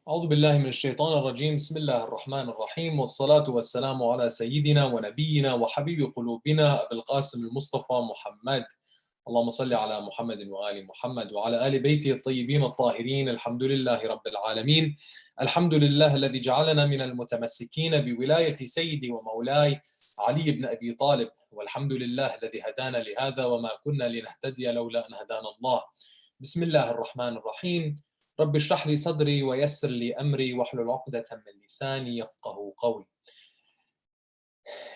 أعوذ بالله من الشيطان الرجيم بسم الله الرحمن الرحيم والصلاة والسلام على سيدنا ونبينا وحبيب قلوبنا أبي القاسم المصطفى محمد اللهم صل على محمد وآل محمد وعلى آل بيته الطيبين الطاهرين الحمد لله رب العالمين الحمد لله الذي جعلنا من المتمسكين بولاية سيدي ومولاي علي بن أبي طالب والحمد لله الذي هدانا لهذا وما كنا لنهتدي لولا أن هدانا الله بسم الله الرحمن الرحيم رب اشرح لي صدري ويسر لي أمري واحلل عقدة من لساني يفقهوا قولي.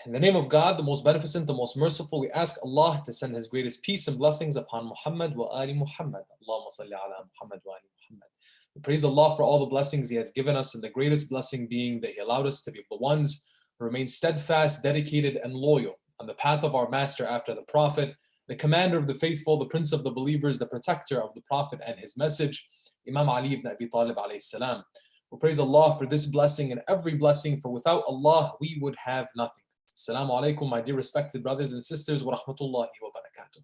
In the name of God, the most beneficent, the most merciful, we ask Allah to send His greatest peace and blessings upon Muhammad wa ali Muhammad. Allahumma salli ala Muhammad wa ali Muhammad. We praise Allah for all the blessings He has given us, and the greatest blessing being that He allowed us to be the ones who remain steadfast, dedicated, and loyal on the path of our Master after the Prophet, the commander of the faithful, the prince of the believers, the protector of the Prophet and his message, Imam Ali ibn Abi Talib alayhi salam. We praise Allah for this blessing and every blessing, for without Allah we would have nothing. Assalamu alaikum, my dear respected brothers and sisters, wa rahmatullahi wa barakatuh.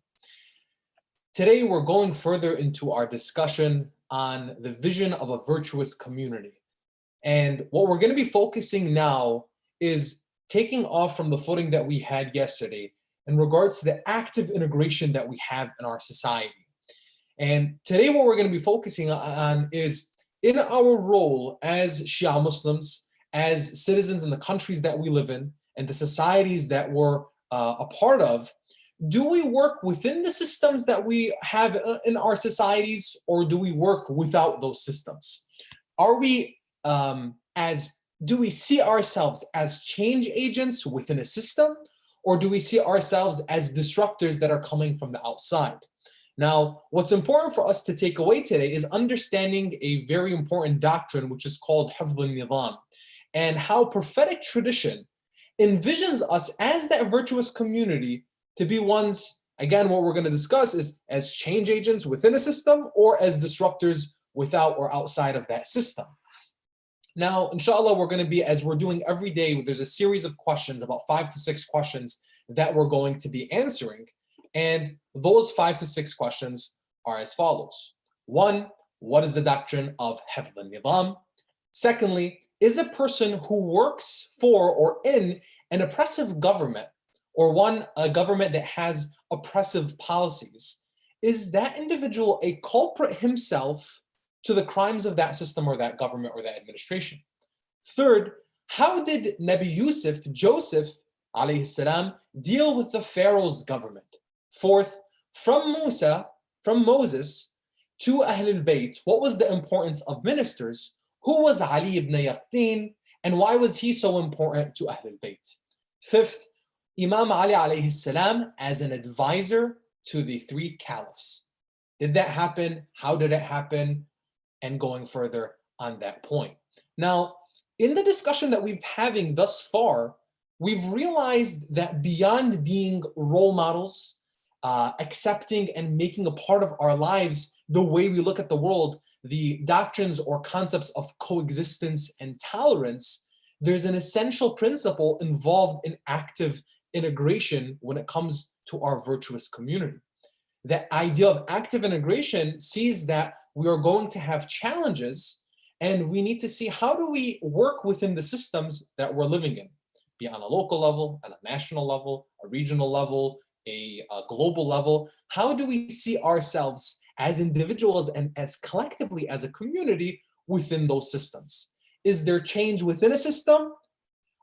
Today we're going further into our discussion on the vision of a virtuous community. And what we're going to be focusing now is taking off from the footing that we had yesterday in regards to the active integration that we have in our society. And today what we're going to be focusing on is in our role as Shia Muslims, as citizens in the countries that we live in, and the societies that we're a part of, do we work within the systems that we have in our societies, or do we work without those systems? Are we, do we see ourselves as change agents within a system, or do we see ourselves as disruptors that are coming from the outside? Now, what's important for us to take away today is understanding a very important doctrine, which is called Hifdh al-Nizam, and how prophetic tradition envisions us as that virtuous community to be ones, again, what we're going to discuss is as change agents within a system or as disruptors without or outside of that system. Now, inshallah, we're going to be, as we're doing every day, there's a series of questions, about 5 to 6 questions that we're going to be answering. And those 5 to 6 questions are as follows. 1, what is the doctrine of Hifdh al-Nizam? Secondly, is a person who works for or in an oppressive government, or a government that has oppressive policies, is that individual a culprit himself to the crimes of that system or that government or that administration? Third, how did Nabi Joseph alayhi salam, deal with the Pharaoh's government? Fourth, from Moses to Ahlul Bayt, what was the importance of ministers? Who was Ali ibn Yaqtin, and why was he so important to Ahlul Bayt? Fifth, Imam Ali alayhi salam as an advisor to the 3 caliphs. Did that happen? How did it happen? And going further on that point. Now, in the discussion that we've having thus far, we've realized that beyond being role models, accepting and making a part of our lives the way we look at the world, the doctrines or concepts of coexistence and tolerance, there's an essential principle involved in active integration when it comes to our virtuous community. That idea of active integration sees that we are going to have challenges, and we need to see how do we work within the systems that we're living in, be on a local level, on a national level, a regional level, a global level. How do we see ourselves as individuals and as collectively as a community within those systems? Is there change within a system,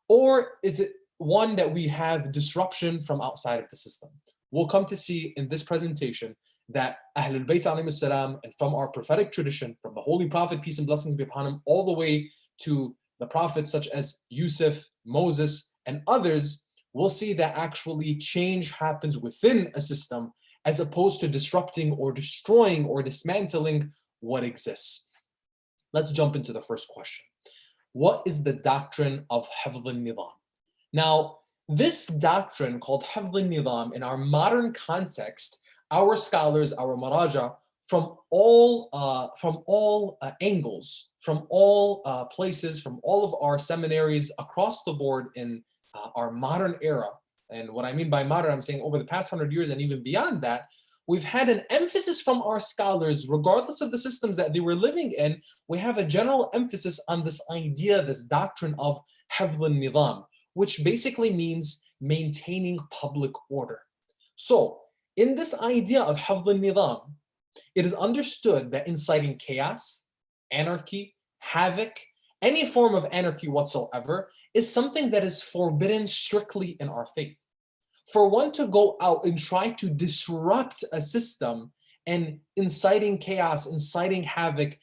or is it one that we have disruption from outside of the system? We'll come to see in this presentation that Ahlul Bayt alayhim salam, and from our prophetic tradition, from the Holy Prophet, peace and blessings be upon him, all the way to the prophets such as Yusuf, Moses, and others, we'll see that actually change happens within a system as opposed to disrupting or destroying or dismantling what exists. Let's jump into the first question. What is the doctrine of Hifdh al-Nizam? Now, this doctrine called Hifdh al-Nizam, in our modern context, our scholars, our maraja, from all angles, from all places, from all of our seminaries across the board in our modern era, and what I mean by modern, I'm saying over the past 100 years and even beyond that, We've had an emphasis from our scholars, regardless of the systems that they were living in, we have a general emphasis on this idea, this doctrine of hifdh al-nizam, which basically means maintaining public order. So, in this idea of hifdh al-nizam, it is understood that inciting chaos, anarchy, havoc, any form of anarchy whatsoever, is something that is forbidden strictly in our faith. For one to go out and try to disrupt a system and inciting chaos, inciting havoc,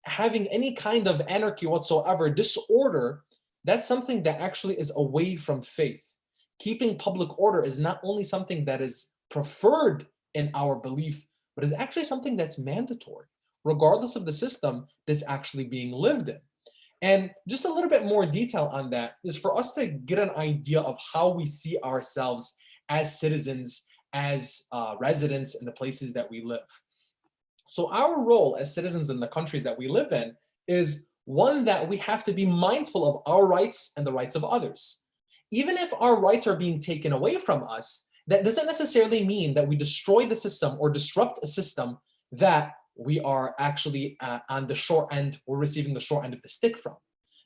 having any kind of anarchy whatsoever, disorder, that's something that actually is away from faith. Keeping public order is not only something that is preferred in our belief, but is actually something that's mandatory, regardless of the system that's actually being lived in. And just a little bit more detail on that is for us to get an idea of how we see ourselves as citizens, as residents in the places that we live. So our role as citizens in the countries that we live in is one that we have to be mindful of our rights and the rights of others. Even if our rights are being taken away from us, that doesn't necessarily mean that we destroy the system or disrupt a system that we are actually on the short end, we're receiving the short end of the stick from.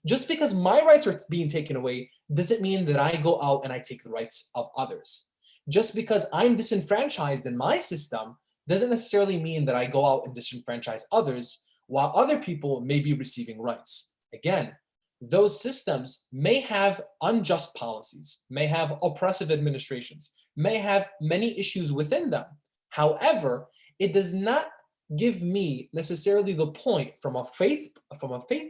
Just because my rights are being taken away doesn't mean that I go out and I take the rights of others. Just because I'm disenfranchised in my system doesn't necessarily mean that I go out and disenfranchise others while other people may be receiving rights. Again, those systems may have unjust policies, may have oppressive administrations, may have many issues within them. However, it does not give me necessarily the point from a faith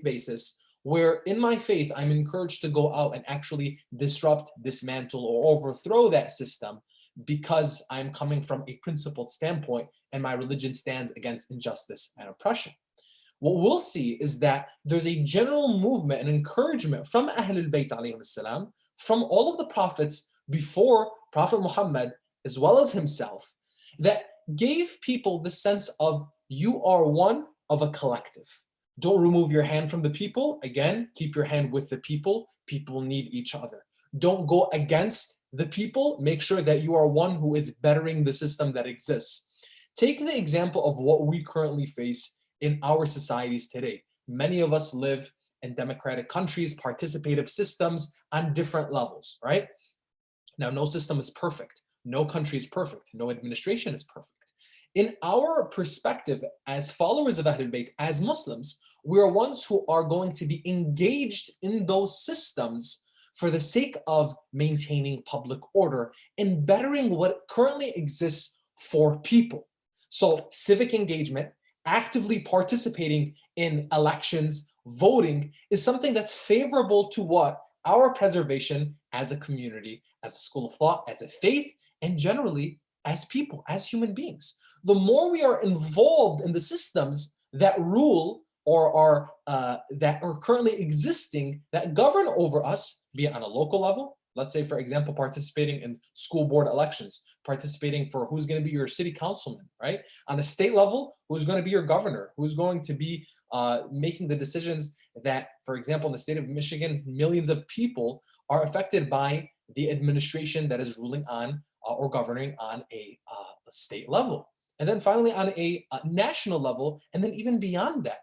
basis where in my faith I'm encouraged to go out and actually disrupt, dismantle, or overthrow that system because I'm coming from a principled standpoint and my religion stands against injustice and oppression. What we'll see is that there's a general movement and encouragement from Ahlul Bayt alayhim salam, from all of the prophets before Prophet Muhammad, as well as himself, that gave people the sense of you are one of a collective. Don't remove your hand from the people. Again, keep your hand with the people. People need each other. Don't go against the people. Make sure that you are one who is bettering the system that exists. Take the example of what we currently face in our societies today. Many of us live in democratic countries, participative systems on different levels, right? Now, no system is perfect. No country is perfect. No administration is perfect. In our perspective as followers of Ahlul Bayt, as Muslims, we are ones who are going to be engaged in those systems for the sake of maintaining public order and bettering what currently exists for people. So civic engagement, actively participating in elections, voting is something that's favorable to what? Our preservation as a community, as a school of thought, as a faith, and generally as people, as human beings. The more we are involved in the systems that rule or are that are currently existing that govern over us, be it on a local level, let's say, for example, participating in school board elections, participating for who's going to be your city councilman, right? On a state level, who's going to be your governor, who's going to be making the decisions that, for example, in the state of Michigan, millions of people are affected by the administration that is ruling on or governing on a state level. And then finally on a national level, and then even beyond that,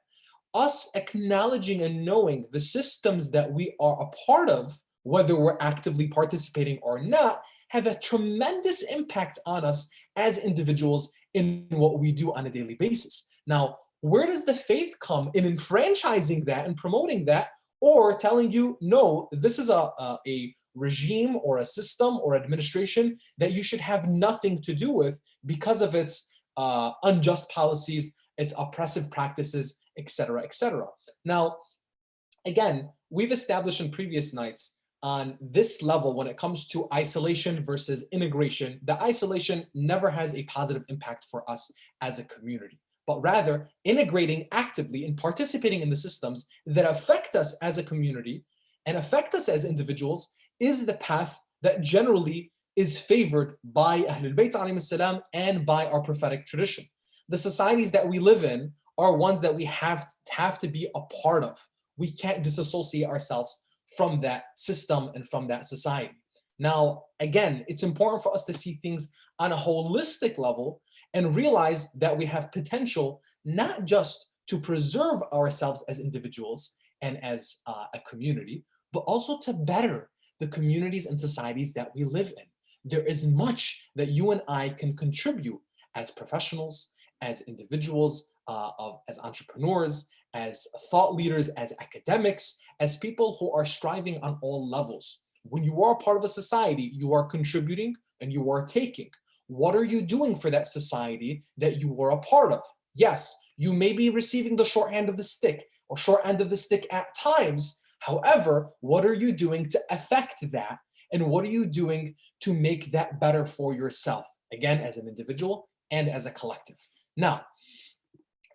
us acknowledging and knowing the systems that we are a part of, whether we're actively participating or not, have a tremendous impact on us as individuals in what we do on a daily basis. Now, where does the faith come in enfranchising that and promoting that, or telling you, no, this is a regime or a system or administration that you should have nothing to do with because of its unjust policies, its oppressive practices, etc., etc. Now, again, we've established in previous nights on this level when it comes to isolation versus integration, the isolation never has a positive impact for us as a community, but rather integrating actively and participating in the systems that affect us as a community and affect us as individuals is the path that generally is favored by Ahlul Bayt alayhim salam and by our prophetic tradition. The societies that we live in are ones that we have to be a part of. We can't disassociate ourselves from that system and from that society. Now, again, it's important for us to see things on a holistic level and realize that we have potential not just to preserve ourselves as individuals and as a community, but also to better the communities and societies that we live in. There is much that you and I can contribute as professionals, as individuals, as entrepreneurs, as thought leaders, as academics, as people who are striving on all levels. When you are part of a society, you are contributing and you are taking. What are you doing for that society that you were a part of? Yes, you may be receiving the short hand of the stick or short end of the stick at times. However, what are you doing to affect that? And what are you doing to make that better for yourself? Again, as an individual and as a collective. Now,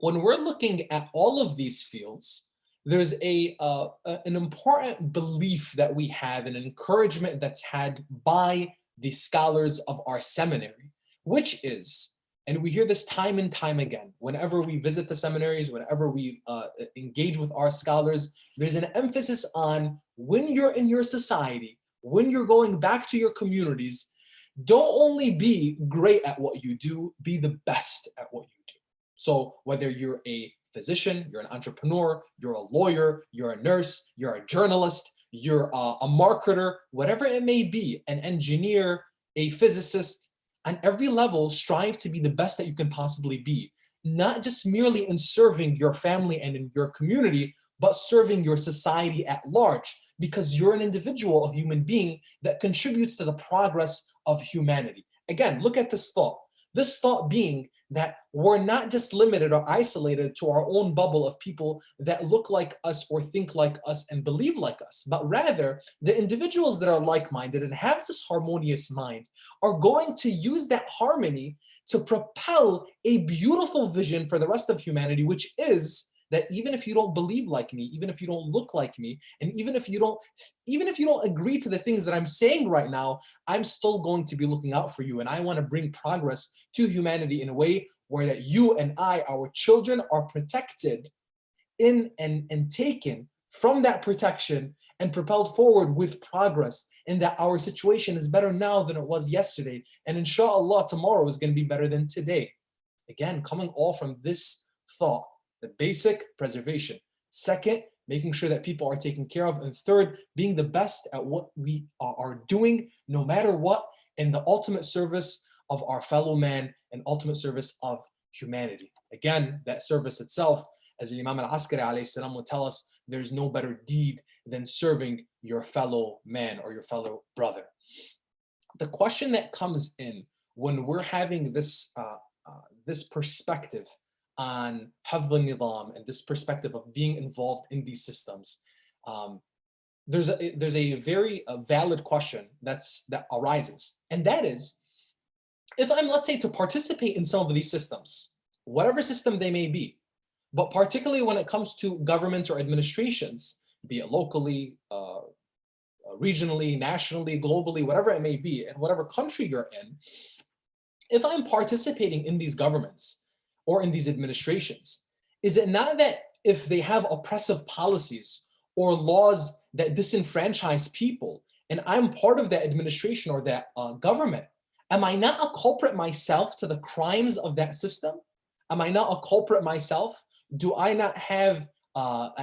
when we're looking at all of these fields, there's an important belief that we have, an encouragement that's had by the scholars of our seminary, which is, and we hear this time and time again, whenever we visit the seminaries, whenever we engage with our scholars, there's an emphasis on when you're in your society, when you're going back to your communities, don't only be great at what you do, be the best at what you do. So whether you're a physician, you're an entrepreneur, you're a lawyer, you're a nurse, you're a journalist, you're a marketer, whatever it may be, an engineer, a physicist, on every level, strive to be the best that you can possibly be. Not just merely in serving your family and in your community, but serving your society at large, because you're an individual, a human being that contributes to the progress of humanity. Again, look at this thought. This thought being that we're not just limited or isolated to our own bubble of people that look like us or think like us and believe like us, but rather the individuals that are like-minded and have this harmonious mind are going to use that harmony to propel a beautiful vision for the rest of humanity, which is that even if you don't believe like me, even if you don't look like me, and even if you don't agree to the things that I'm saying right now, I'm still going to be looking out for you. And I want to bring progress to humanity in a way where that you and I, our children, are protected in and taken from that protection and propelled forward with progress, and that our situation is better now than it was yesterday. And inshallah, tomorrow is going to be better than today. Again, coming all from this thought. The basic, preservation. Second, making sure that people are taken care of. And third, being the best at what we are doing, no matter what, in the ultimate service of our fellow man and ultimate service of humanity. Again, that service itself, as Imam al-Askari alayhi salam will tell us, there's no better deed than serving your fellow man or your fellow brother. The question that comes in when we're having this perspective on Hafdh al-Nizam and this perspective of being involved in these systems, there's a very valid question that arises, and that is, if I'm, let's say, to participate in some of these systems, whatever system they may be, but particularly when it comes to governments or administrations, be it locally, regionally, nationally, globally, whatever it may be, and whatever country you're in, if I'm participating in these governments or in these administrations, is it not that if they have oppressive policies or laws that disenfranchise people, and I'm part of that administration or that government, am I not a culprit myself to the crimes of that system? Am I not a culprit myself? Do I not have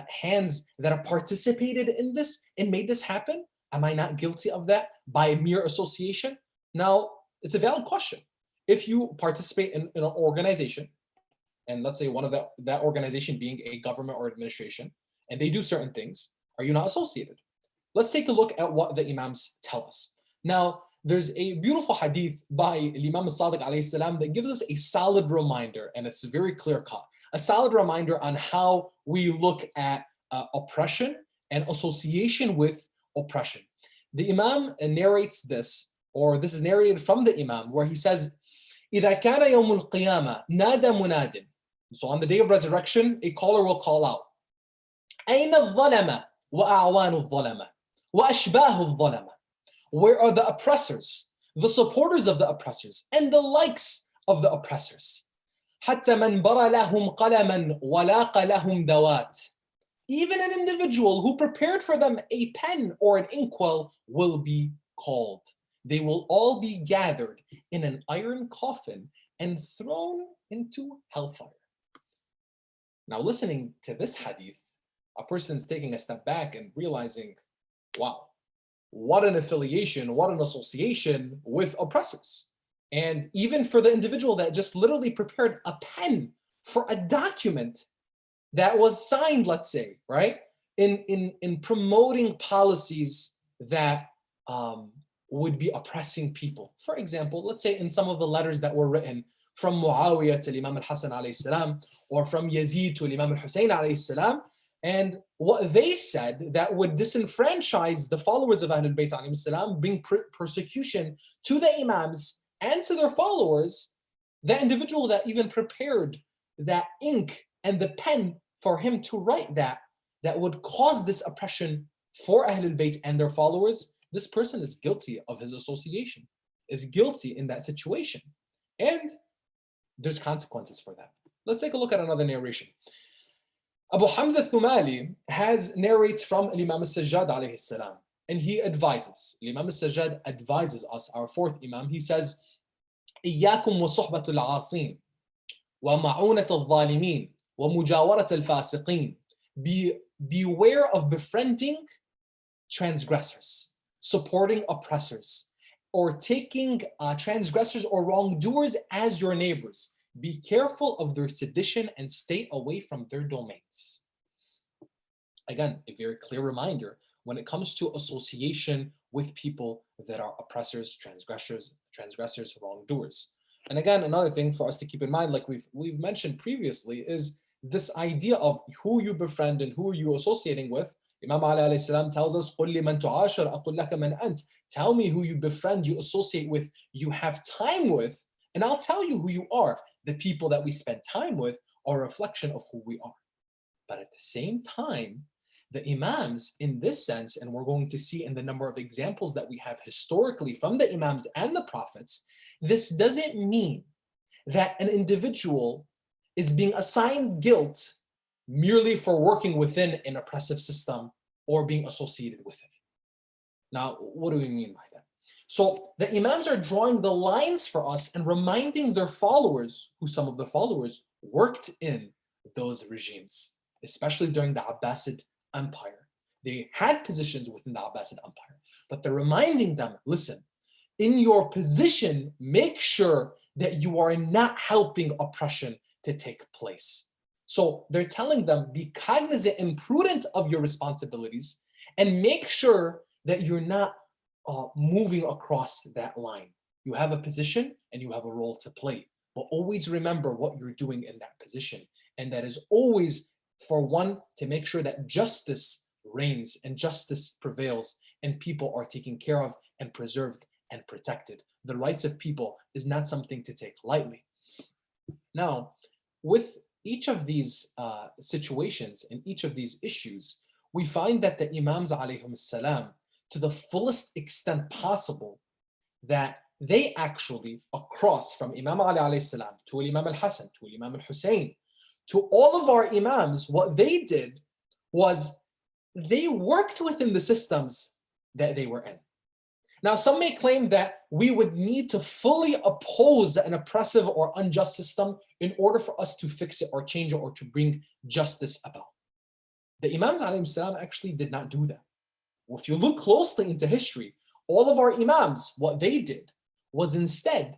hands that have participated in this and made this happen? Am I not guilty of that by mere association? Now, it's a valid question. If you participate in an organization, and let's say one of that organization being a government or administration, and they do certain things, are you not associated? Let's take a look at what the Imams tell us. Now, there's a beautiful hadith by Imam Sadiq alayhi salam that gives us a solid reminder, and it's very clear-cut, a solid reminder on how we look at oppression and association with oppression. The Imam narrates this, or this is narrated from the Imam, where he says, إِذَا كَانَ يَوْمُ الْقِيَامَةِ نَادَى مُنَادٍ. So on the day of resurrection, a caller will call out, أَيْنَ الظَّلَمَ وَأَعْوَانُ الظَّلَمَ وَأَشْبَاهُ الظَّلَمَ. Where are the oppressors, the supporters of the oppressors, and the likes of the oppressors? حَتَّى مَنْ بَرَ لَهُمْ قَلَمًا وَلَاقَ لَهُمْ دَوَاتٍ. Even an individual who prepared for them a pen or an inkwell will be called. They will all be gathered in an iron coffin and thrown into hellfire. Now, listening to this hadith, a person's taking a step back and realizing, wow, what an affiliation, what an association with oppressors. And even for the individual that just literally prepared a pen for a document that was signed, let's say, right, in promoting policies that would be oppressing people. For example, let's say in some of the letters that were written from Muawiyah to Imam al-Hasan alayhi salam, or from Yazid to Imam al-Husayn alayhi salam, and what they said that would disenfranchise the followers of Ahlul Bayt alayhi salam, bring persecution to the Imams and to their followers, the individual that even prepared that ink and the pen for him to write that would cause this oppression for Ahlul Bayt and their followers, this person is guilty of his association, is guilty in that situation. And there's consequences for that. Let's take a look at another narration. Abu Hamza Thumali narrates from Imam al-Sajjad alayhi salam, and he advises, Imam al-Sajjad advises us, our fourth Imam, he says, إياكم وصحبة العاصين ومعونة الظالمين ومجاورة الفاسقين. Beware of befriending transgressors, supporting oppressors, or taking transgressors or wrongdoers as your neighbors. Be careful of their sedition and stay away from their domains. Again, a very clear reminder when it comes to association with people that are oppressors, transgressors, wrongdoers. And again, another thing for us to keep in mind, like we've mentioned previously, is this idea of who you befriend and who are you associating with. Imam Ali alayhi salam tells us, قُلْ لِمَنْ تُعَاشَرْ أَقُلْ لَكَ مَنْ أَنْتَ. Tell me who you befriend, you associate with, you have time with, and I'll tell you who you are. The people that we spend time with are a reflection of who we are. But at the same time, the Imams in this sense, and we're going to see in the number of examples that we have historically from the Imams and the Prophets, this doesn't mean that an individual is being assigned guilt merely for working within an oppressive system or being associated with it. Now, what do we mean by that? So the Imams are drawing the lines for us and reminding their followers, who some of the followers worked in those regimes, especially during the Abbasid Empire. They had positions within the Abbasid Empire, but they're reminding them, listen, in your position, make sure that you are not helping oppression to take place. So they're telling them, be cognizant and prudent of your responsibilities and make sure that you're not moving across that line. You have a position and you have a role to play, but always remember what you're doing in that position. And that is always for one, to make sure that justice reigns and justice prevails and people are taken care of and preserved and protected. The rights of people is not something to take lightly. Now, with each of these situations and each of these issues, we find that the Imams alayhim salam, to the fullest extent possible, that they actually, across from Imam Ali alayhi salam to Imam al-Hasan to Imam al-Husayn, to all of our Imams, what they did was they worked within the systems that they were in. Now, some may claim that we would need to fully oppose an oppressive or unjust system in order for us to fix it or change it or to bring justice about. The Imams alayhim salam actually did not do that. If you look closely into history, all of our Imams, what they did was instead,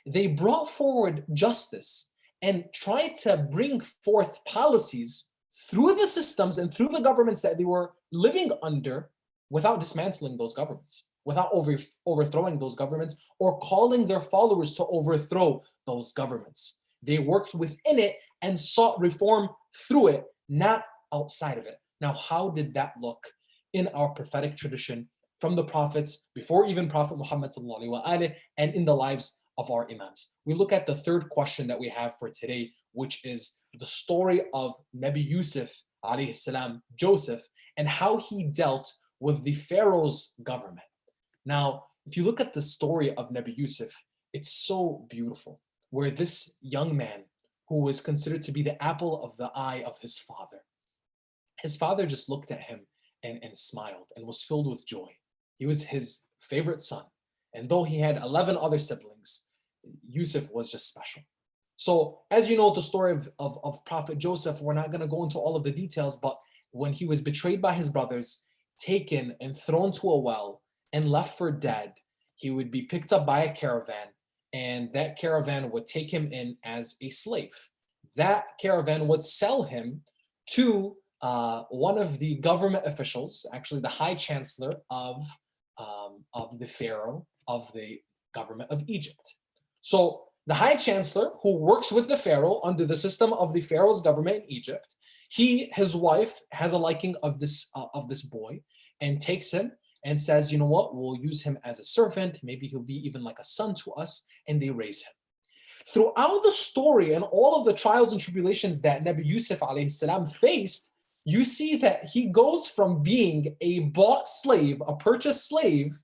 they brought forward justice and tried to bring forth policies through the systems and through the governments that they were living under without dismantling those governments, without overthrowing those governments or calling their followers to overthrow those governments. They worked within it and sought reform through it, not outside of it. Now, how did that look in our prophetic tradition from the prophets, before even Prophet Muhammad and in the lives of our Imams? We look at the third question that we have for today, which is the story of Nabi Yusuf alayhi salam, Joseph, and how he dealt with the Pharaoh's government. Now, if you look at the story of Nabi Yusuf, it's so beautiful, where this young man who was considered to be the apple of the eye of his father just looked at him and smiled and was filled with joy. He was his favorite son. And though he had 11 other siblings, Yusuf was just special. So as you know the story of Prophet Joseph, we're not going to go into all of the details, but when he was betrayed by his brothers, taken and thrown to a well and left for dead, he would be picked up by a caravan, and that caravan would take him in as a slave. That caravan would sell him to one of the government officials, actually the High Chancellor of the Pharaoh of the government of Egypt. So the High Chancellor, who works with the Pharaoh under the system of the Pharaoh's government in Egypt, his wife has a liking of this boy and takes him and says, you know what, we'll use him as a servant. Maybe he'll be even like a son to us, and they raise him. Throughout the story and all of the trials and tribulations that Nabi Yusuf alayhi salam faced, you see that he goes from being a bought slave, a purchased slave,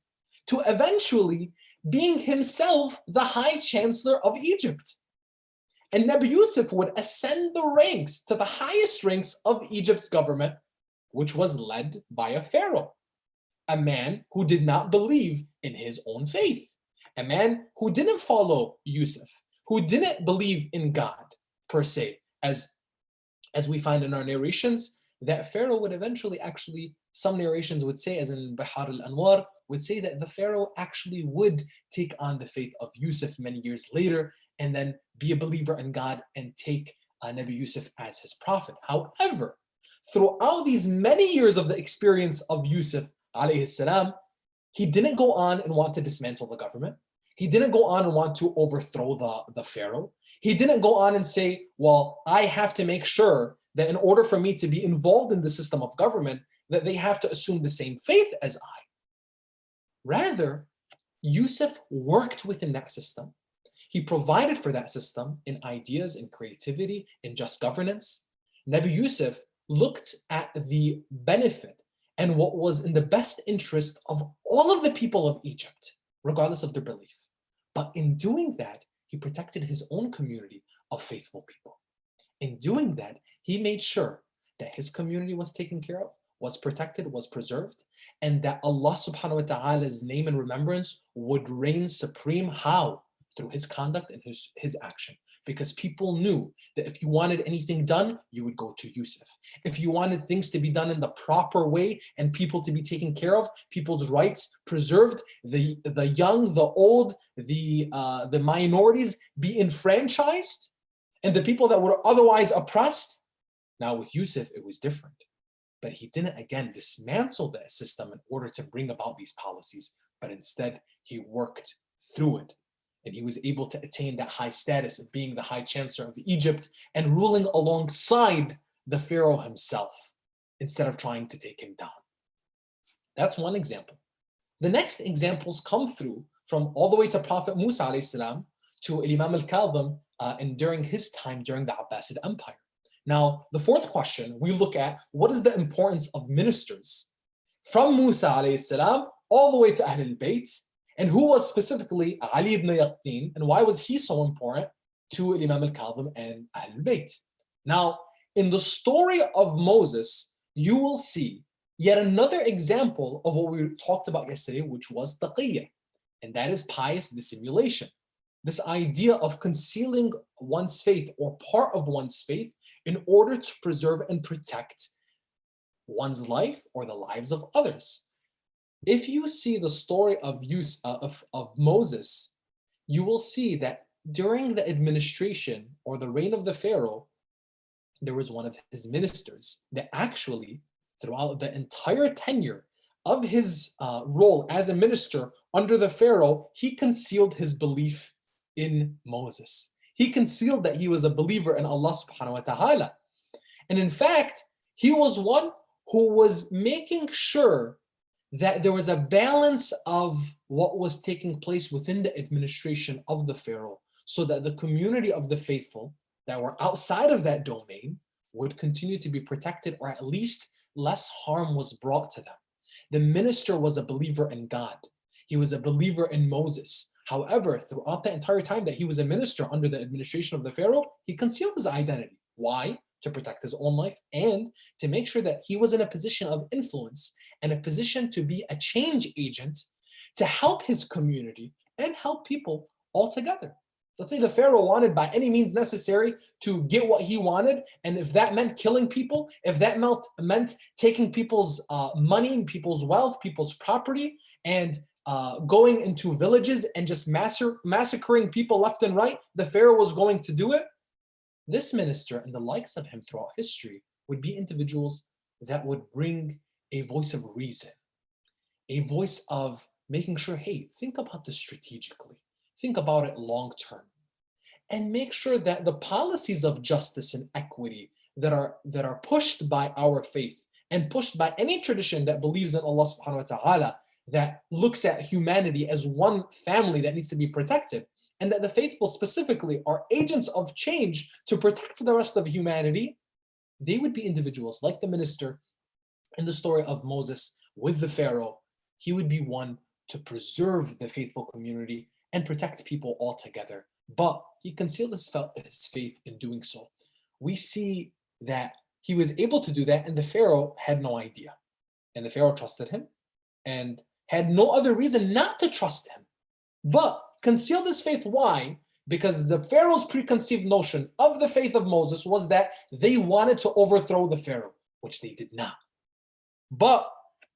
to eventually being himself the High Chancellor of Egypt. And Nabi Yusuf would ascend the ranks to the highest ranks of Egypt's government, which was led by a pharaoh, a man who did not believe in his own faith, a man who didn't follow Yusuf, who didn't believe in God per se, as we find in our narrations, that Pharaoh would eventually actually, some narrations would say, as in Bihar al-Anwar, would say that the Pharaoh actually would take on the faith of Yusuf many years later and then be a believer in God and take Nabi Yusuf as his prophet. However, throughout these many years of the experience of Yusuf alayhi salam, he didn't go on and want to dismantle the government. He didn't go on and want to overthrow the Pharaoh. He didn't go on and say, well, I have to make sure that in order for me to be involved in the system of government, that they have to assume the same faith as I. Rather, Yusuf worked within that system. He provided for that system in ideas, in creativity, in just governance. Nabi Yusuf looked at the benefit and what was in the best interest of all of the people of Egypt, regardless of their belief. But in doing that, he protected his own community of faithful people. In doing that, he made sure that his community was taken care of, was protected, was preserved, and that Allah subhanahu wa ta'ala's name and remembrance would reign supreme. How? Through his conduct and his action. Because people knew that if you wanted anything done, you would go to Yusuf. If you wanted things to be done in the proper way and people to be taken care of, people's rights preserved, the young, the old, the minorities be enfranchised, and the people that were otherwise oppressed. Now with Yusuf, it was different. But he didn't, again, dismantle that system in order to bring about these policies, but instead he worked through it. And he was able to attain that high status of being the High Chancellor of Egypt and ruling alongside the Pharaoh himself, instead of trying to take him down. That's one example. The next examples come through from all the way to Prophet Musa alayhi salam to Imam al-Kadhim and during his time during the Abbasid Empire. Now, the fourth question, we look at what is the importance of ministers from Musa alayhi salam all the way to Ahlul Bayt, and who was specifically Ali ibn Yaqtin, and why was he so important to Imam al-Kadhim and Ahlul Bayt? Now, in the story of Moses, you will see yet another example of what we talked about yesterday, which was taqiyya, and that is pious dissimulation. This idea of concealing one's faith or part of one's faith in order to preserve and protect one's life or the lives of others. If you see the story of Moses, you will see that during the administration or the reign of the Pharaoh, there was one of his ministers that actually, throughout the entire tenure of his role as a minister under the Pharaoh, he concealed his belief in Moses. He concealed that he was a believer in Allah subhanahu wa ta'ala. And in fact, he was one who was making sure that there was a balance of what was taking place within the administration of the Pharaoh, so that the community of the faithful that were outside of that domain would continue to be protected, or at least less harm was brought to them. The minister was a believer in God. He was a believer in Moses. However, throughout the entire time that he was a minister under the administration of the Pharaoh, he concealed his identity. Why? To protect his own life and to make sure that he was in a position of influence and a position to be a change agent, to help his community and help people altogether. Let's say the Pharaoh wanted by any means necessary to get what he wanted, and if that meant killing people, if that meant taking people's money, people's wealth, people's property, and going into villages and just massacring people left and right, the Pharaoh was going to do it. This minister and the likes of him throughout history would be individuals that would bring a voice of reason, a voice of making sure, hey, think about this strategically. Think about it long term, and make sure that the policies of justice and equity that are pushed by our faith and pushed by any tradition that believes in Allah subhanahu wa ta'ala, that looks at humanity as one family that needs to be protected, and that the faithful specifically are agents of change to protect the rest of humanity, they would be individuals like the minister in the story of Moses with the Pharaoh. He would be one to preserve the faithful community and protect people altogether. But he concealed his faith in doing so. We see that he was able to do that, and the Pharaoh had no idea. And the Pharaoh trusted him and had no other reason not to trust him, but concealed his faith. Why? Because the Pharaoh's preconceived notion of the faith of Moses was that they wanted to overthrow the Pharaoh, which they did not. But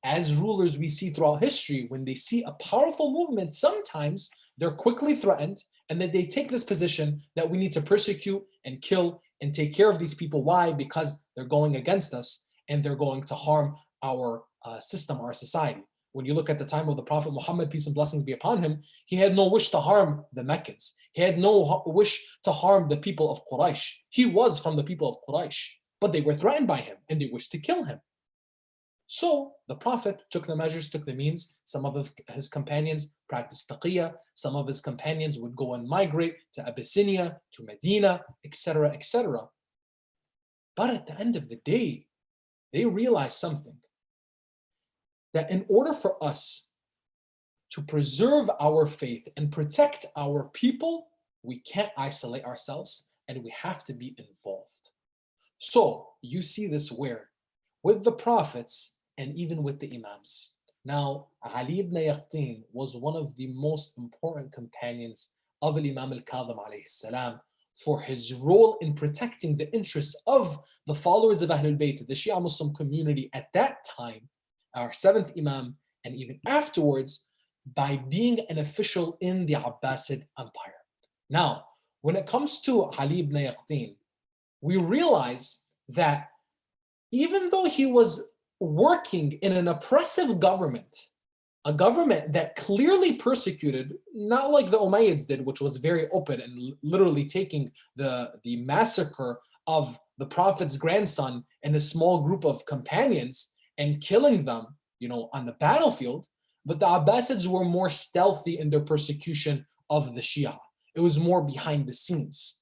as rulers, we see throughout history, when they see a powerful movement, sometimes they're quickly threatened, and that they take this position that we need to persecute and kill and take care of these people. Why? Because they're going against us and they're going to harm our system, our society. When you look at the time of the Prophet Muhammad, peace and blessings be upon him, he had no wish to harm the Meccans. He had no wish to harm the people of Quraysh. He was from the people of Quraysh, but they were threatened by him and they wished to kill him. So the Prophet took the measures, took the means. Some of his companions practiced taqiyya. Some of his companions would go and migrate to Abyssinia, to Medina, etc., etc. But at the end of the day, they realized something, that in order for us to preserve our faith and protect our people, we can't isolate ourselves and we have to be involved. So you see this where with the prophets and even with the imams. Now, Ali ibn Yaqtin was one of the most important companions of Imam al-Kadhim alayhi salam for his role in protecting the interests of the followers of Ahlul Bayt, the Shia Muslim community at that time, our seventh Imam, and even afterwards, by being an official in the Abbasid Empire. Now, when it comes to Ali ibn Yaqtin, we realize that even though he was working in an oppressive government, a government that clearly persecuted, not like the Umayyads did, which was very open and literally taking the massacre of the Prophet's grandson and a small group of companions and killing them, on the battlefield. But the Abbasids were more stealthy in their persecution of the Shia. It was more behind the scenes.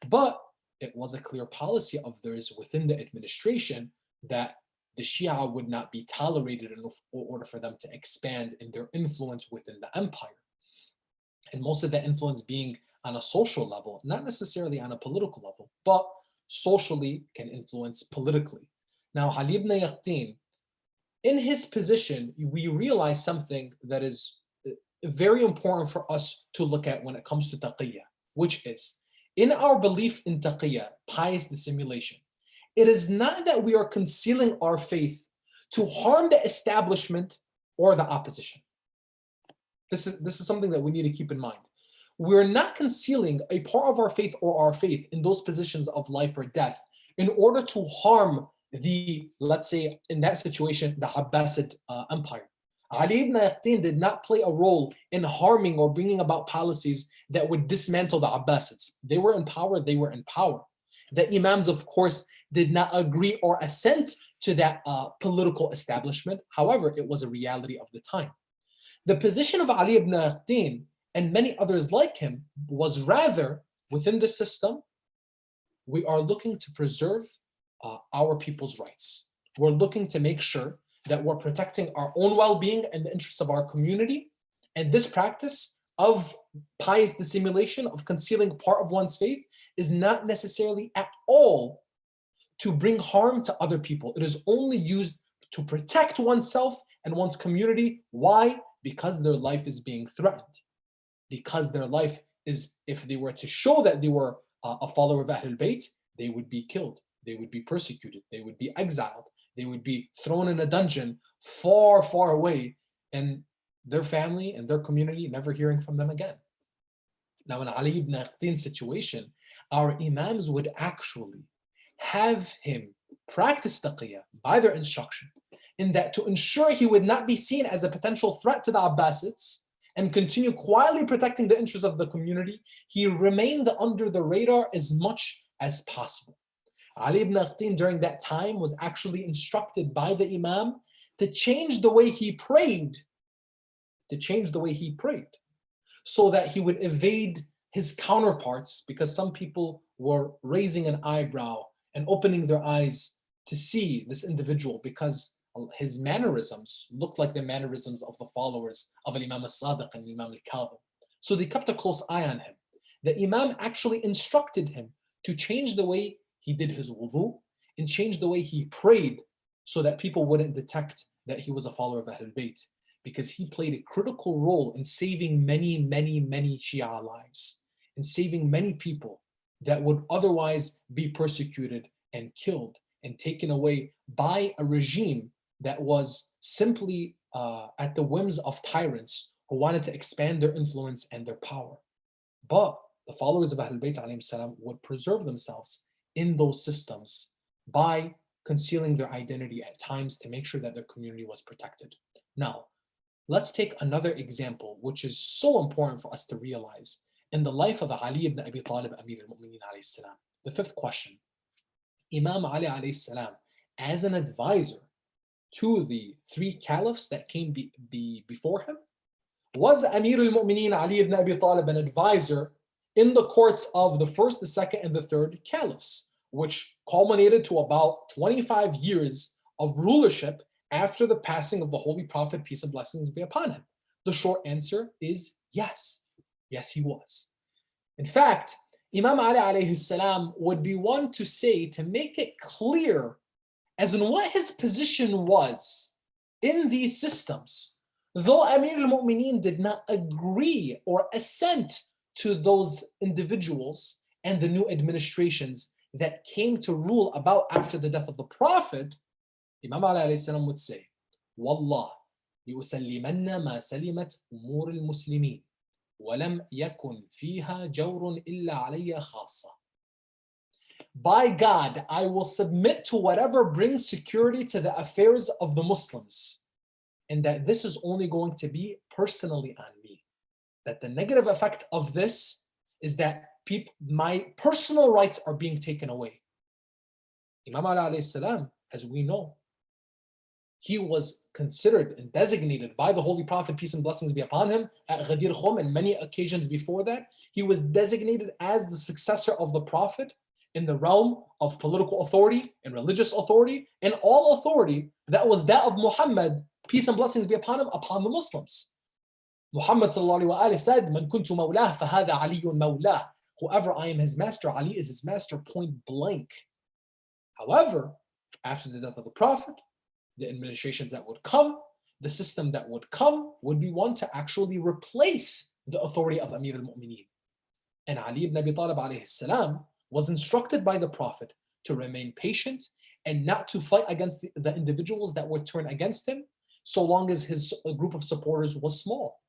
But it was a clear policy of theirs within the administration that the Shia would not be tolerated in order for them to expand in their influence within the empire. And most of that influence being on a social level, not necessarily on a political level, but socially can influence politically. Now, Ali ibn Yaqtin, in his position, we realize something that is very important for us to look at when it comes to taqiyya, which is, in our belief in taqiyya, pious dissimulation, it is not that we are concealing our faith to harm the establishment or the opposition. This is something that we need to keep in mind. We're not concealing a part of our faith or our faith in those positions of life or death in order to harm let's say, in that situation, the Abbasid Empire. Ali ibn Yaqtin did not play a role in harming or bringing about policies that would dismantle the Abbasids. They were in power, they were in power. The Imams, of course, did not agree or assent to that political establishment. However, it was a reality of the time. The position of Ali ibn Yaqtin and many others like him was rather, within the system, we are looking to preserve our people's rights. We're looking to make sure that we're protecting our own well-being and the interests of our community. And this practice of pious dissimulation, of concealing part of one's faith, is not necessarily at all to bring harm to other people. It is only used to protect oneself and one's community. Why? because their life is being threatened. Because their life is, if they were to show that they were a follower of Ahlul Bayt, they would be killed, they would be persecuted, they would be exiled, they would be thrown in a dungeon far, far away, and their family and their community never hearing from them again. Now, in Ali ibn Aqtin's situation, our Imams would actually have him practice taqiyya by their instruction, in that to ensure he would not be seen as a potential threat to the Abbasids and continue quietly protecting the interests of the community, he remained under the radar as much as possible. Ali ibn Aqtin during that time was actually instructed by the Imam to change the way he prayed, so that he would evade his counterparts, because some people were raising an eyebrow and opening their eyes to see this individual because his mannerisms looked like the mannerisms of the followers of Imam al-Sadiq and Imam al-Kadhim. So they kept a close eye on him. The Imam actually instructed him to change the way he did his wudu and change the way he prayed, so that people wouldn't detect that he was a follower of Ahlul Bayt, because he played a critical role in saving many, many, many Shia lives, in saving many people that would otherwise be persecuted and killed and taken away by a regime that was simply at the whims of tyrants who wanted to expand their influence and their power. But the followers of Ahlul Bayt alayhim salam would preserve themselves in those systems by concealing their identity at times to make sure that their community was protected. Now, let's take another example, which is so important for us to realize in the life of Ali ibn Abi Talib, Amir al-Mu'mineen alayhi salam. The fifth question, Imam Ali alayhi salam, as an advisor to the three caliphs that came before him, was Amir al-Mu'mineen Ali ibn Abi Talib an advisor in the courts of the first, the second, and the third caliphs, which culminated to about 25 years of rulership after the passing of the Holy Prophet, peace and blessings be upon him? The short answer is yes. Yes, he was. In fact, Imam Ali alayhi salam would be one to say, to make it clear as in what his position was in these systems, though Amir al-Mu'mineen did not agree or assent to those individuals and the new administrations that came to rule about after the death of the Prophet, Imam Ali alayhi salam would say, Wallah, لِأُسَلِّمَنَّ مَا سَلِمَتْ أُمُورِ الْمُسْلِمِينَ وَلَمْ يَكُنْ فِيهَا جَوْرٌ إِلَّا عَلَيَّ خَاصَّةً. By God, I will submit to whatever brings security to the affairs of the Muslims, and that this is only going to be personally on me. That the negative effect of this is that my personal rights are being taken away. Imam Ali alayhi salam, as we know, he was considered and designated by the Holy Prophet, peace and blessings be upon him, at Ghadir Khum and many occasions before that. He was designated as the successor of the Prophet in the realm of political authority and religious authority and all authority that was that of Muhammad, peace and blessings be upon him, upon the Muslims. Muhammad sallallahu alaihi wasallam said, "Man kuntu mawlah, fahada Aliyun mawlah." Whoever I am his master, Ali is his master, point blank. However, after the death of the Prophet, the administrations that would come, the system that would come, would be one to actually replace the authority of Amir al-Mu'mineen. And Ali ibn Abi Talib alayhi salam was instructed by the Prophet to remain patient and not to fight against the individuals that would turn against him, so long as his group of supporters was small.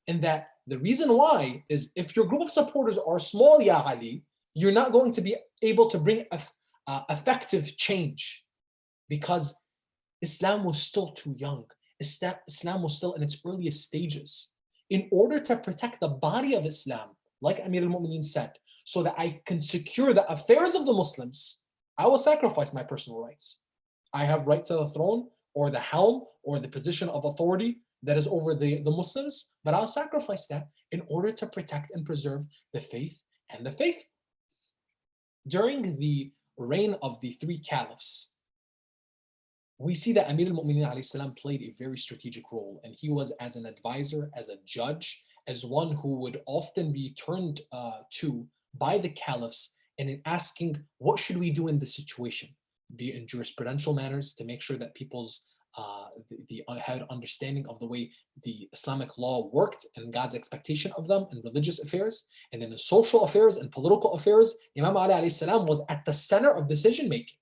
And that the reason why is, if your group of supporters are small, Ya Ali, you're not going to be able to bring effective change, because Islam was still too young. Islam was still in its earliest stages. In order to protect the body of Islam, like Amir al-Mu'mineen said, so that I can secure the affairs of the Muslims, I will sacrifice my personal rights. I have right to the throne or the helm or the position of authority that is over the Muslims, but I'll sacrifice that in order to protect and preserve the faith and the faith. During the reign of the three caliphs, we see that Amir al-Mu'mineen alayhi salam played a very strategic role, and he was as an advisor, as a judge, as one who would often be turned to by the caliphs and in asking, what should we do in this situation? Be it in jurisprudential manners to make sure that people's had understanding of the way the Islamic law worked and God's expectation of them in religious affairs, and then in social affairs and political affairs, Imam Ali alayhi salam was at the center of decision making,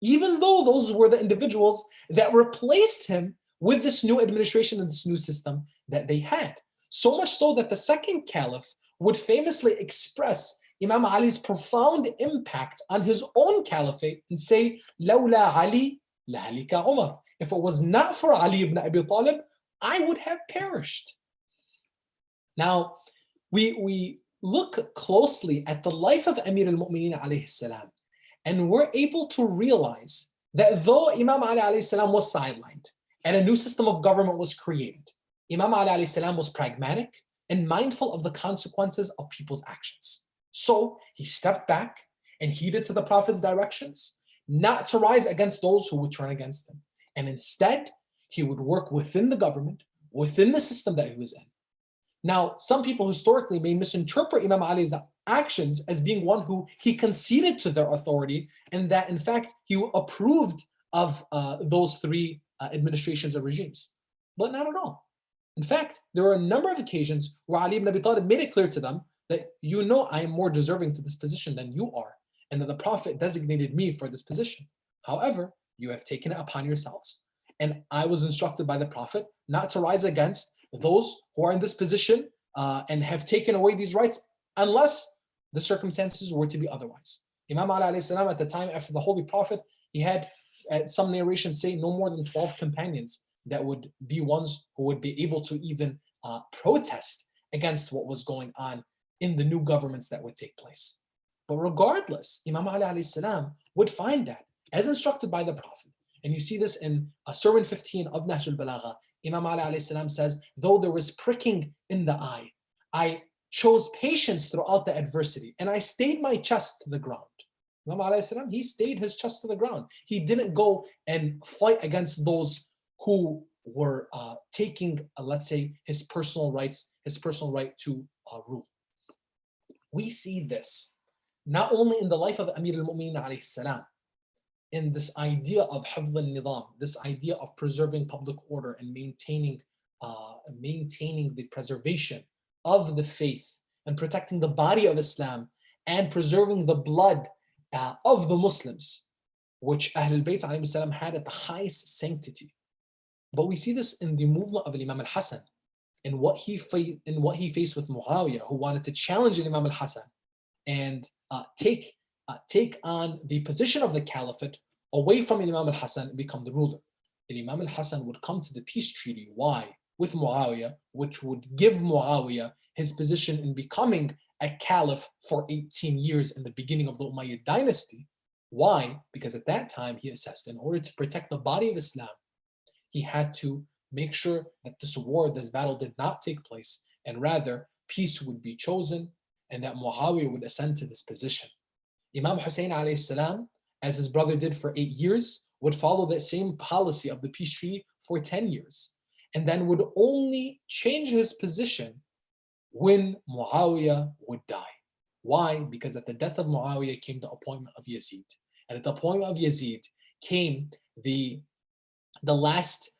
even though those were the individuals that replaced him with this new administration and this new system that they had. So much so that the second caliph would famously express Imam Ali's profound impact on his own caliphate and say, "Lawla Ali lahalika Umar." If it was not for Ali ibn Abi Talib, I would have perished. Now, we look closely at the life of Amir al-Mu'mineen alayhi salam, and we're able to realize that though Imam Ali alayhi salam was sidelined and a new system of government was created, Imam Ali alayhi salam was pragmatic and mindful of the consequences of people's actions. So he stepped back and heeded to the Prophet's directions, not to rise against those who would turn against him. And instead, he would work within the government, within the system that he was in. Now, some people historically may misinterpret Imam Ali's actions as being one who he conceded to their authority, and that in fact he approved of those three administrations or regimes. But not at all. In fact, there were a number of occasions where Ali ibn Abi Talib made it clear to them that, you know, I am more deserving to this position than you are, and that the Prophet designated me for this position. However, you have taken it upon yourselves. And I was instructed by the Prophet not to rise against those who are in this position and have taken away these rights unless the circumstances were to be otherwise. Imam Ali alayhi salam at the time after the Holy Prophet, he had, some narrations say, no more than 12 companions that would be ones who would be able to even protest against what was going on in the new governments that would take place. But regardless, Imam Ali alayhi salam would find that, as instructed by the Prophet, and you see this in Sermon 15 of Nahj al-Balagha, Imam Ali alayhi salam says, though there was pricking in the eye, I chose patience throughout the adversity, and I stayed my chest to the ground. Imam Ali alayhi salam, he stayed his chest to the ground. He didn't go and fight against those who were taking, let's say, his personal rights, his personal right to rule. We see this not only in the life of Amir al-Mu'mineen alayhi salam, in this idea of hifz al-nizam, this idea of preserving public order and maintaining the preservation of the faith and protecting the body of Islam and preserving the blood of the Muslims, which Ahlul Bayt alayhi salam had at the highest sanctity. But we see this in the movement of Imam al-Hasan, in what he faced with Muawiyah, who wanted to challenge Imam al-Hasan and take on the position of the caliphate away from Imam al-Hasan and become the ruler. And Imam al-Hasan would come to the peace treaty. Why? With Muawiyah, which would give Muawiyah his position in becoming a caliph for 18 years in the beginning of the Umayyad dynasty. Why? Because at that time he assessed, in order to protect the body of Islam, he had to make sure that this battle did not take place, and rather peace would be chosen and that Muawiyah would ascend to this position. Imam Huseini alayhi salam, as his brother did for 8 years, would follow that same policy of the peace treaty for 10 years, and then would only change his position when Muawiyah would die. Why? Because at the death of Muawiyah came the appointment of Yazid. And at the appointment of Yazid came the last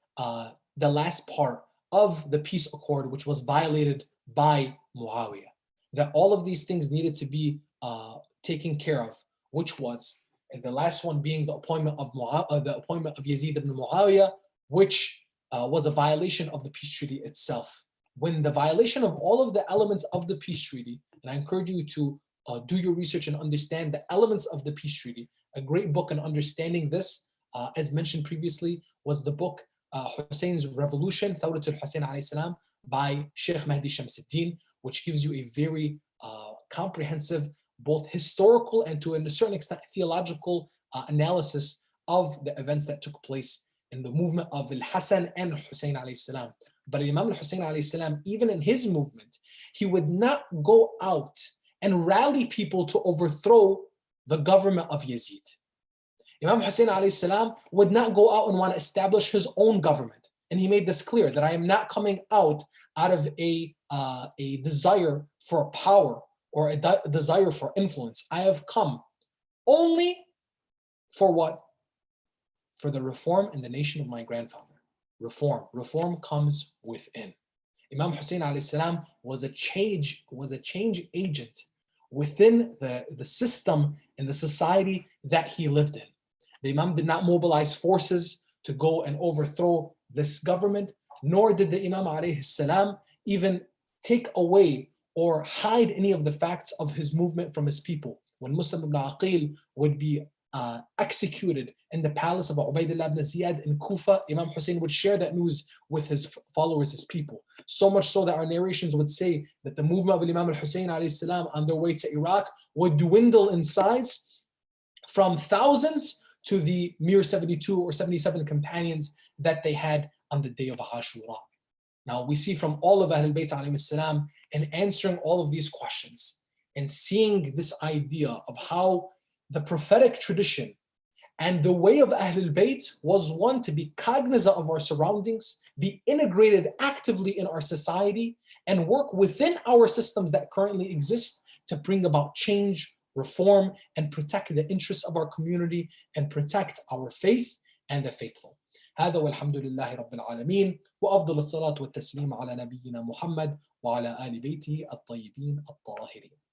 part of the peace accord, which was violated by Muawiyah. That all of these things needed to be taken care of, which was, and the last one being the appointment of Yazid ibn Muawiyah, which was a violation of the peace treaty itself. When the violation of all of the elements of the peace treaty, and I encourage you to do your research and understand the elements of the peace treaty. A great book on understanding this, as mentioned previously, was the book Hussein's Revolution, Thawrat al-Hussein alayhi salam, by Sheikh Mahdi Shamsuddin, which gives you a very comprehensive, both historical and to a certain extent theological analysis of the events that took place in the movement of Al-Hasan and Hussein alayhi salam. But Imam al-Hussein alayhi salam, even in his movement, he would not go out and rally people to overthrow the government of Yazid. Imam Hussein alayhi salam would not go out and want to establish his own government. And he made this clear, that I am not coming out of a desire for power or a desire for influence. I have come only for what? for the reform in the nation of my grandfather. Reform comes within. Imam Hussein alayhi salam was a change agent within the system in the society that he lived in. The Imam did not mobilize forces to go and overthrow this government, nor did the Imam alayhi salam even take away or hide any of the facts of his movement from his people. When Muslim ibn Aqil would be executed in the palace of Ubaidullah ibn Ziyad in Kufa, Imam Hussein would share that news with his followers, his people. So much so that our narrations would say that the movement of Imam al-Hussein alayhi salam on their way to Iraq would dwindle in size from thousands to the mere 72 or 77 companions that they had on the day of Ashura. Now we see from all of Ahlul Bayt alayhi salam in answering all of these questions and seeing this idea of how the prophetic tradition and the way of Ahlul Bayt was one to be cognizant of our surroundings, be integrated actively in our society, and work within our systems that currently exist to bring about change, reform, and protect the interests of our community and protect our faith and the faithful. هذا والحمد لله رب العالمين وأفضل الصلاة والتسليم على نبينا محمد وعلى آل بيته الطيبين الطاهرين.